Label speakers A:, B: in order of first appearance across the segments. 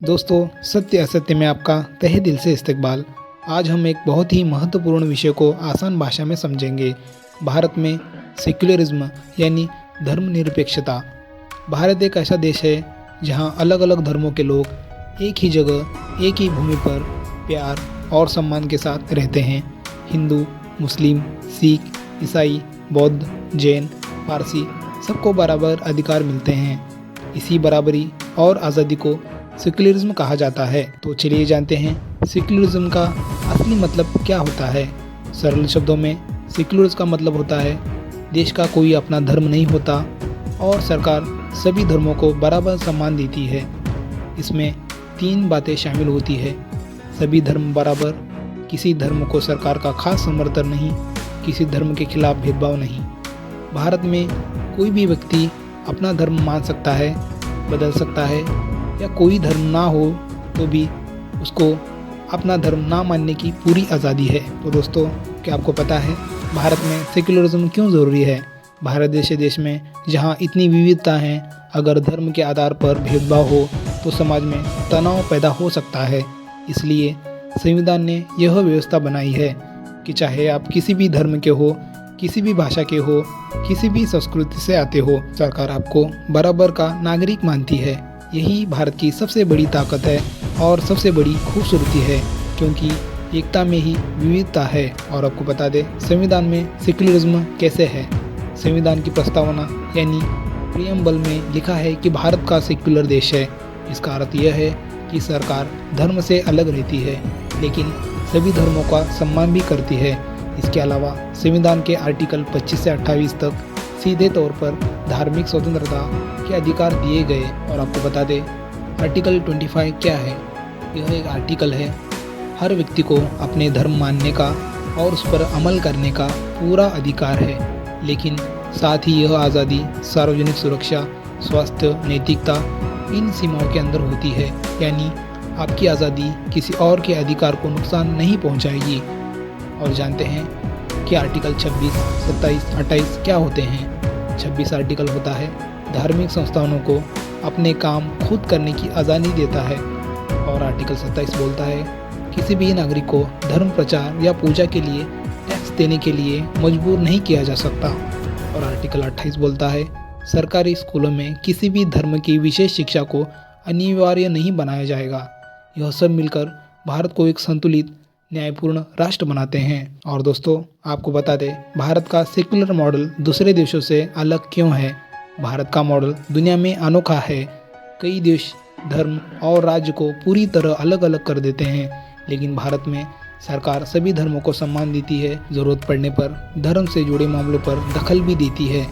A: दोस्तों, सत्य असत्य में आपका तहे दिल से इस्तकबाल। आज हम एक बहुत ही महत्वपूर्ण विषय को आसान भाषा में समझेंगे। भारत में सेक्युलरिज्म यानी धर्मनिरपेक्षता। भारत एक ऐसा देश है जहां अलग अलग धर्मों के लोग एक ही जगह, एक ही भूमि पर प्यार और सम्मान के साथ रहते हैं। हिंदू, मुस्लिम, सिख, ईसाई, बौद्ध, जैन, पारसी सबको बराबर अधिकार मिलते हैं। इसी बराबरी और आज़ादी को सेक्युलरिज्म कहा जाता है। तो चलिए जानते हैं सेक्युलरिज्म का असली मतलब क्या होता है। सरल शब्दों में सेक्युलरिज्म का मतलब होता है देश का कोई अपना धर्म नहीं होता और सरकार सभी धर्मों को बराबर सम्मान देती है। इसमें 3 बातें शामिल होती है। सभी धर्म बराबर, किसी धर्म को सरकार का खास समर्थन नहीं, किसी धर्म के खिलाफ भेदभाव नहीं। भारत में कोई भी व्यक्ति अपना धर्म मान सकता है, बदल सकता है, या कोई धर्म ना हो तो भी उसको अपना धर्म ना मानने की पूरी आज़ादी है। तो दोस्तों, क्या आपको पता है भारत में सेक्युलरिज्म क्यों ज़रूरी है? भारत जैसे देश में जहां इतनी विविधता है, अगर धर्म के आधार पर भेदभाव हो तो समाज में तनाव पैदा हो सकता है। इसलिए संविधान ने यह व्यवस्था बनाई है कि चाहे आप किसी भी धर्म के हो, किसी भी भाषा के हो, किसी भी संस्कृति से आते हो, सरकार आपको बराबर का नागरिक मानती है। यही भारत की सबसे बड़ी ताकत है और सबसे बड़ी खूबसूरती है, क्योंकि एकता में ही विविधता है। और आपको बता दें संविधान में सेक्युलरिज्म कैसे है। संविधान की प्रस्तावना यानी प्रियम्बल में लिखा है कि भारत का सेक्युलर देश है। इसका अर्थ यह है कि सरकार धर्म से अलग रहती है, लेकिन सभी धर्मों का सम्मान भी करती है। इसके अलावा संविधान के आर्टिकल 25 से 28 तक सीधे तौर पर धार्मिक स्वतंत्रता के अधिकार दिए गए। और आपको बता दें आर्टिकल 25 क्या है। यह एक आर्टिकल है, हर व्यक्ति को अपने धर्म मानने का और उस पर अमल करने का पूरा अधिकार है, लेकिन साथ ही यह आज़ादी, सार्वजनिक सुरक्षा, स्वास्थ्य, नैतिकता इन सीमाओं के अंदर होती है। यानी आपकी आज़ादी किसी और के अधिकार को नुकसान नहीं पहुंचाएगी। और जानते हैं कि आर्टिकल 26, 27, 28 क्या होते हैं। 26 आर्टिकल होता है धार्मिक संस्थानों को अपने काम खुद करने की आज़ादी देता है। और आर्टिकल 27 बोलता है किसी भी नागरिक को धर्म प्रचार या पूजा के लिए टैक्स देने के लिए मजबूर नहीं किया जा सकता। और आर्टिकल 28 बोलता है सरकारी स्कूलों में किसी भी धर्म की विशेष शिक्षा को अनिवार्य नहीं बनाया जाएगा। यह सब मिलकर भारत को एक संतुलित, न्यायपूर्ण राष्ट्र बनाते हैं। और दोस्तों, आपको बता दें भारत का सेक्युलर मॉडल दूसरे देशों से अलग क्यों है। भारत का मॉडल दुनिया में अनोखा है। कई देश धर्म और राज्य को पूरी तरह अलग अलग कर देते हैं, लेकिन भारत में सरकार सभी धर्मों को सम्मान देती है। ज़रूरत पड़ने पर धर्म से जुड़े मामलों पर दखल भी देती है।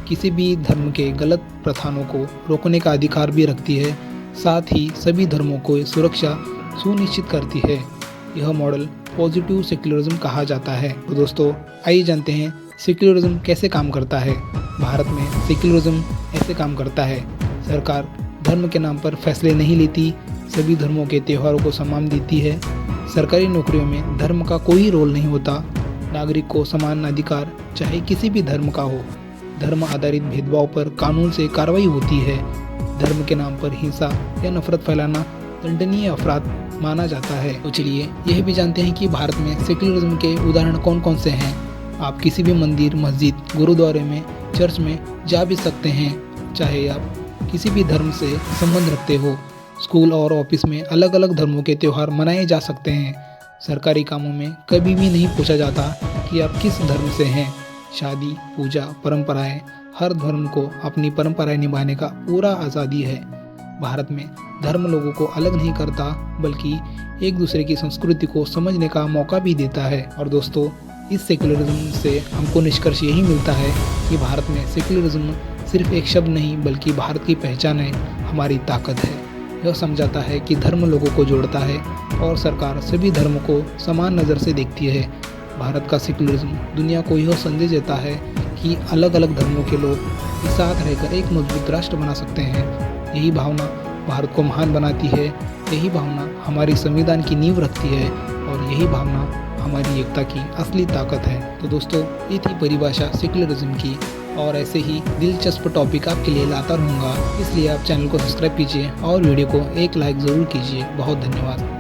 A: किसी भी धर्म के गलत प्रथाओं को रोकने का अधिकार भी रखती है। साथ ही सभी धर्मों को सुरक्षा सुनिश्चित करती है। यह मॉडल पॉजिटिव सेक्युलरिज्म कहा जाता है। तो दोस्तों, आइए जानते हैं सेक्युलरिज्म कैसे काम करता है। भारत में सेक्युलरिज्म ऐसे काम करता है, सरकार धर्म के नाम पर फैसले नहीं लेती, सभी धर्मों के त्योहारों को सम्मान देती है। सरकारी नौकरियों में धर्म का कोई रोल नहीं होता। नागरिक को समान अधिकार चाहे किसी भी धर्म का हो। धर्म आधारित भेदभाव पर कानून से कार्रवाई होती है। धर्म के नाम पर हिंसा या नफरत फैलाना दंडनीय अपराध माना जाता है। तो चलिए यह भी जानते हैं कि भारत में सेक्युलरिज्म के उदाहरण कौन कौन से हैं। आप किसी भी मंदिर, मस्जिद, गुरुद्वारे में, चर्च में जा भी सकते हैं, चाहे आप किसी भी धर्म से संबंध रखते हो। स्कूल और ऑफिस में अलग अलग धर्मों के त्यौहार मनाए जा सकते हैं। सरकारी कामों में कभी भी नहीं पूछा जाता कि आप किस धर्म से हैं। शादी, पूजा, परंपराएं, हर धर्म को अपनी परंपराएं निभाने का पूरा आज़ादी है। भारत में धर्म लोगों को अलग नहीं करता, बल्कि एक दूसरे की संस्कृति को समझने का मौका भी देता है। और दोस्तों, इस सेक्युलरिज्म से हमको निष्कर्ष यही मिलता है कि भारत में सेक्युलरिज्म सिर्फ एक शब्द नहीं, बल्कि भारत की पहचान है, हमारी ताकत है। यह समझाता है कि धर्म लोगों को जोड़ता है और सरकार सभी धर्मों को समान नज़र से देखती है। भारत का सेक्युलरिज्म दुनिया को यह संदेश देता है कि अलग अलग धर्मों के लोग एक साथ रहकर एक मजबूत राष्ट्र बना सकते हैं। यही भावना भारत को महान बनाती है। यही भावना हमारी संविधान की नींव रखती है और यही भावना हमारी एकता की असली ताकत है। तो दोस्तों, ये थी परिभाषा सेक्युलरिज्म की। और ऐसे ही दिलचस्प टॉपिक आपके लिए लाता रहूँगा। इसलिए आप चैनल को सब्सक्राइब कीजिए और वीडियो को एक लाइक ज़रूर कीजिए। बहुत धन्यवाद।